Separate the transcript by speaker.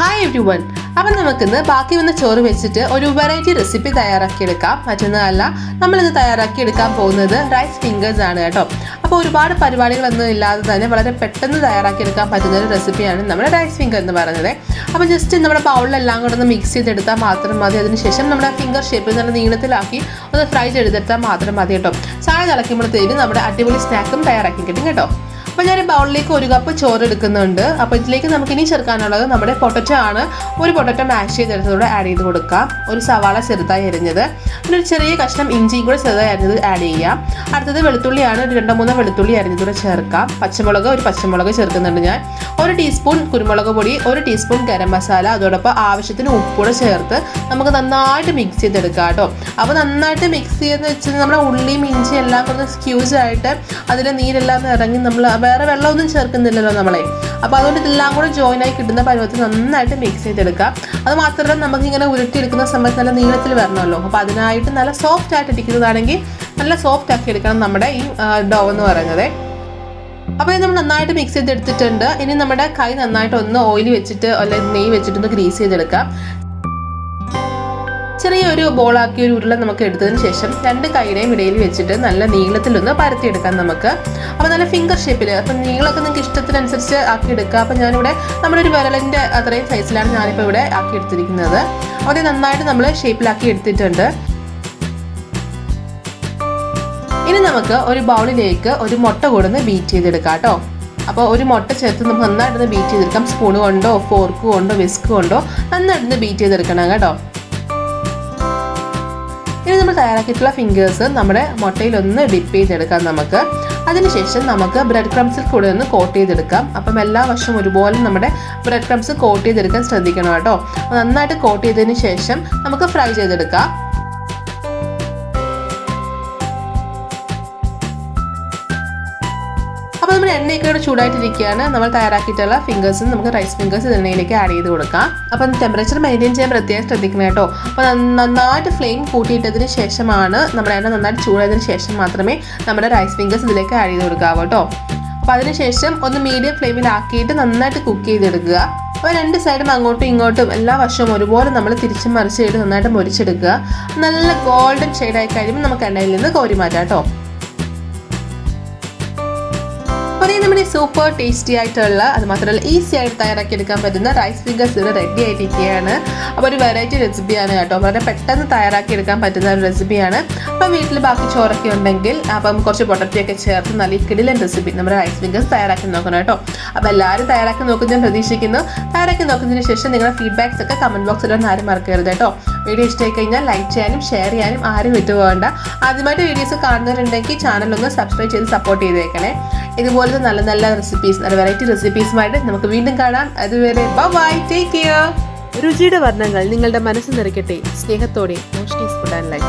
Speaker 1: Hi everyone. അപ്പോൾ നമുക്ക് ഇന്ന് ബാക്കി വന്ന ചോറ് വെച്ചിട്ട് ഒരു വെറൈറ്റി റെസിപ്പി തയ്യാറാക്കി എടുക്കാം. മറ്റൊന്നുമല്ല, നമ്മൾ ഇന്ന് തയ്യാറാക്കി എടുക്കാൻ പോകുന്നത് റൈസ് ഫിംഗേഴ്സ് ആണ് കേട്ടോ. അപ്പോൾ ഒരുപാട് പരിപാടികളൊന്നും ഇല്ലാതെ തന്നെ വളരെ പെട്ടെന്ന് തയ്യാറാക്കി എടുക്കാൻ പറ്റുന്ന ഒരു റെസിപ്പിയാണ് നമ്മുടെ റൈസ് ഫിംഗർ എന്ന് പറയുന്നത്. അപ്പോൾ ജസ്റ്റ് നമ്മുടെ ബൗളിലെല്ലാം കൂടെ ഒന്ന് മിക്സ് ചെയ്തെടുത്താൽ മാത്രം മതി. അതിനുശേഷം നമ്മുടെ ഫിംഗർ ഷേപ്പിൽ നല്ല നീളത്തിലാക്കി ഒന്ന് ഫ്രൈ ചെയ്തെടുത്താൽ മാത്രം മതി കേട്ടോ. ചായ തിളയ്ക്കുമ്പോഴത്തേക്കും നമ്മുടെ അടിപൊളി സ്നാക്കും തയ്യാറാക്കി കിട്ടും കേട്ടോ. അപ്പോൾ ഞാൻ ബൗളിലേക്ക് 1 കപ്പ് ചോറ് എടുക്കുന്നുണ്ട്. അപ്പോൾ ഇതിലേക്ക് നമുക്ക് ഇനി ചേർക്കാനുള്ളത് നമ്മുടെ പൊട്ടറ്റോ ആണ്. ഒരു പൊട്ടറ്റോ മാഷ് ചെയ്തെടുത്തതോടെ ആഡ് ചെയ്ത് കൊടുക്കാം. ഒരു സവാള ചെറുതായി അരിഞ്ഞത്, പിന്നെ ഒരു ചെറിയ കഷ്ണം ഇഞ്ചിയും കൂടെ ചെറുതായി അരിഞ്ഞത് ആഡ് ചെയ്യാം. അടുത്തത് വെളുത്തുള്ളിയാണ്. ഒരു 2-3 വെളുത്തുള്ളി അരിഞ്ഞതൂടെ ചേർക്കാം. ഒരു പച്ചമുളക് ചേർക്കുന്നുണ്ട് ഞാൻ. 1 ടീസ്പൂൺ കുരുമുളക് പൊടി, 1 ടീസ്പൂൺ ഗരം മസാല, അതോടൊപ്പം ആവശ്യത്തിന് ഉപ്പൂടെ ചേർത്ത് നമുക്ക് നന്നായിട്ട് മിക്സ് ചെയ്തെടുക്കാം കേട്ടോ. അപ്പോൾ നന്നായിട്ട് മിക്സ് ചെയ്തെന്ന് വെച്ചാൽ നമ്മുടെ ഉള്ളിയും ഇഞ്ചിയും എല്ലാം ഒന്ന് സ്ക്യൂസ് ആയിട്ട് അതിലെ നീരെല്ലാം ഇറങ്ങി നമ്മൾ വേറെ വെള്ളമൊന്നും ചേർക്കുന്നില്ലല്ലോ നമ്മളെ. അപ്പോൾ അതുകൊണ്ട് ഇതെല്ലാം കൂടെ ജോയിൻ ആയി കിട്ടുന്ന പരുവത്തിൽ നന്നായിട്ട് മിക്സ് ചെയ്തെടുക്കാം. അത് മാത്രമല്ല, നമുക്കിങ്ങനെ ഉരുട്ടിയെടുക്കുന്ന സമയത്ത് നല്ല നീളത്തിൽ വരണമല്ലോ. അപ്പോൾ അതിനായിട്ട് നല്ല സോഫ്റ്റ് ആയിട്ട് ഇരിക്കുന്നതാണെങ്കിൽ നല്ല സോഫ്റ്റ് ആക്കി എടുക്കണം നമ്മുടെ ഈ ഡോ എന്ന് പറയുന്നത്. അപ്പോൾ ഇത് നമ്മൾ നന്നായിട്ട് മിക്സ് ചെയ്തെടുത്തിട്ടുണ്ട്. ഇനി നമ്മുടെ കൈ നന്നായിട്ട് ഒന്ന് ഓയിൽ വെച്ചിട്ട് അല്ലെങ്കിൽ നെയ്യ് വെച്ചിട്ടൊന്ന് ഗ്രീസ് ചെയ്തെടുക്കാം. ചെറിയൊരു ബോളാക്കി ഒരു ഉരുള നമുക്ക് എടുത്തതിന് ശേഷം 2 കൈയുടെയും ഇടയിൽ വെച്ചിട്ട് നല്ല നീളത്തിലൊന്ന് പരത്തിയെടുക്കാം നമുക്ക്. അപ്പോൾ നല്ല ഫിംഗർ ഷേപ്പിൽ, അപ്പം നീളമൊക്കെ നിങ്ങൾക്ക് ഇഷ്ടത്തിനനുസരിച്ച് ആക്കിയെടുക്കുക. അപ്പോൾ ഞാനിവിടെ നമ്മുടെ ഒരു വിരലിൻ്റെ അത്രയും സൈസിലാണ് ഞാനിപ്പോൾ ഇവിടെ ആക്കി എടുത്തിരിക്കുന്നത്. അത് നന്നായിട്ട് നമ്മൾ ഷേപ്പിലാക്കി എടുത്തിട്ടുണ്ട്. ഇനി നമുക്ക് ഒരു ബൗളിലേക്ക് ഒരു മുട്ട കൊടുന്ന് ബീറ്റ് ചെയ്തെടുക്കാം കേട്ടോ. അപ്പോൾ ഒരു മുട്ട ചേർത്ത് നമുക്ക് നന്നായിട്ടൊന്ന് ബീറ്റ് ചെയ്തെടുക്കാം. സ്പൂൺ കൊണ്ടോ ഫോർക്ക് കൊണ്ടോ വിസ്ക് കൊണ്ടോ നന്നായിട്ടൊന്ന് ബീറ്റ് ചെയ്തെടുക്കണം കേട്ടോ. ഇനി നമ്മൾ തയ്യാറാക്കിയിട്ടുള്ള ഫിംഗേഴ്സ് നമ്മുടെ മുട്ടയിലൊന്ന് ഡിപ്പ് ചെയ്തെടുക്കാം നമുക്ക്. അതിനുശേഷം നമുക്ക് ബ്രെഡ് ക്രംസിൽ കൂടെ ഒന്ന് കോട്ട് ചെയ്തെടുക്കാം. അപ്പം എല്ലാ വശവും ഒരുപോലെ നമ്മുടെ ബ്രെഡ് ക്രംസ് കോട്ട് ചെയ്തെടുക്കാൻ ശ്രദ്ധിക്കണം കേട്ടോ. നന്നായിട്ട് കോട്ട് ചെയ്തതിന് ശേഷം നമുക്ക് ഫ്രൈ ചെയ്തെടുക്കാം. അപ്പോൾ നമ്മുടെ എണ്ണയൊക്കെ ഇവിടെ ചൂടായിട്ടിരിക്കുകയാണ്. നമ്മൾ തയ്യാറാക്കിയിട്ടുള്ള ഫിംഗേഴ്സ് നമുക്ക് റൈസ് ഫിംഗേഴ്സ് എണ്ണയിലേക്ക് ആഡ് ചെയ്ത് കൊടുക്കാം. അപ്പം ടെമ്പറേച്ചർ മെയിൻറ്റെയിൻ ചെയ്യാൻ പ്രത്യേകം ശ്രദ്ധിക്കണം കേട്ടോ. അപ്പോൾ നന്നായിട്ട് ഫ്ലെയിം കൂട്ടിയിട്ടതിന് ശേഷമാണ്, നമ്മുടെ എണ്ണ നന്നായിട്ട് ചൂടായതിന് ശേഷം മാത്രമേ നമ്മുടെ റൈസ് ഫിംഗേഴ്സ് ഇതിലേക്ക് ആഡ് ചെയ്ത് കൊടുക്കാവൂ കേട്ടോ. അപ്പോൾ അതിനുശേഷം ഒന്ന് മീഡിയം ഫ്ലെയിമിലാക്കിയിട്ട് നന്നായിട്ട് കുക്ക് ചെയ്തെടുക്കുക. അപ്പോൾ 2 സൈഡും അങ്ങോട്ടും ഇങ്ങോട്ടും എല്ലാ വശവും ഒരുപോലെ നമ്മൾ തിരിച്ചും മറിച്ചിട്ട് നന്നായിട്ട് മുരിച്ചെടുക്കുക. നല്ല ഗോൾഡൻ ഷെയ്ഡായി കഴിയുമ്പോൾ നമുക്ക് എണ്ണയിൽ നിന്ന് കോരി മാറ്റാം കേട്ടോ. അപ്പോൾ നമ്മുടെ സൂപ്പർ ടേസ്റ്റി ആയിട്ടുള്ള, അത് മാത്രമല്ല ഈസി ആയിട്ട് തയ്യാറാക്കി എടുക്കാൻ പറ്റുന്ന റൈസ് ഫിംഗേഴ്സ് ഇവിടെ റെഡി ആയിട്ടിരിക്കുകയാണ്. അപ്പോൾ ഒരു വെറൈറ്റി റെസിപ്പിയാണ് കേട്ടോ. വളരെ പെട്ടെന്ന് തയ്യാറാക്കി എടുക്കാൻ പറ്റുന്ന ഒരു റെസിപ്പിയാണ്. അപ്പം വീട്ടിൽ ബാക്കി ചോറൊക്കെ ഉണ്ടെങ്കിൽ അപ്പം കുറച്ച് പൊട്ടറ്റൊക്കെ ചേർത്ത് നല്ല കിടിലൻ റെസിപ്പി നമ്മുടെ റൈസ് ഫിംഗേഴ്സ് തയ്യാറാക്കി നോക്കണം കേട്ടോ. അപ്പോൾ എല്ലാവരും തയ്യാറാക്കി നോക്കുന്നത് ഞാൻ പ്രതീക്ഷിക്കുന്നു. തയ്യാറാക്കി നോക്കുന്നതിന് ശേഷം നിങ്ങളുടെ ഫീഡ്ബാക്സ് ഒക്കെ കമൻറ്റ് ബോക്സിലൊന്നും ആരും മറക്കരുത് കേട്ടോ. വീഡിയോ ഇഷ്ടമായി കഴിഞ്ഞാൽ ലൈക്ക് ചെയ്യാനും ഷെയർ ചെയ്യാനും ആരും വിട്ടുപോകണ്ട. ആദ്യമായിട്ട് വീഡിയോസ് കാണുന്നവരുണ്ടെങ്കിൽ ചാനലൊന്ന് സബ്സ്ക്രൈബ് ചെയ്ത് സപ്പോർട്ട് ചെയ്തേക്കണേ. ഇതുപോലത്തെ നല്ല നല്ല റെസിപ്പീസ്, നല്ല വെറൈറ്റി റെസിപ്പീസുമായിട്ട് നമുക്ക് വീണ്ടും കാണാം. അതുവരെ ബൈ, ടേക്ക് കെയർ. രുചിയുടെ വർണ്ണങ്ങൾ നിങ്ങളുടെ മനസ്സ് നിറയ്ക്കട്ടെ. സ്നേഹത്തോടെ മോഷ്നീസ് ഫുഡ് ആൻഡ് ലൈഫ്.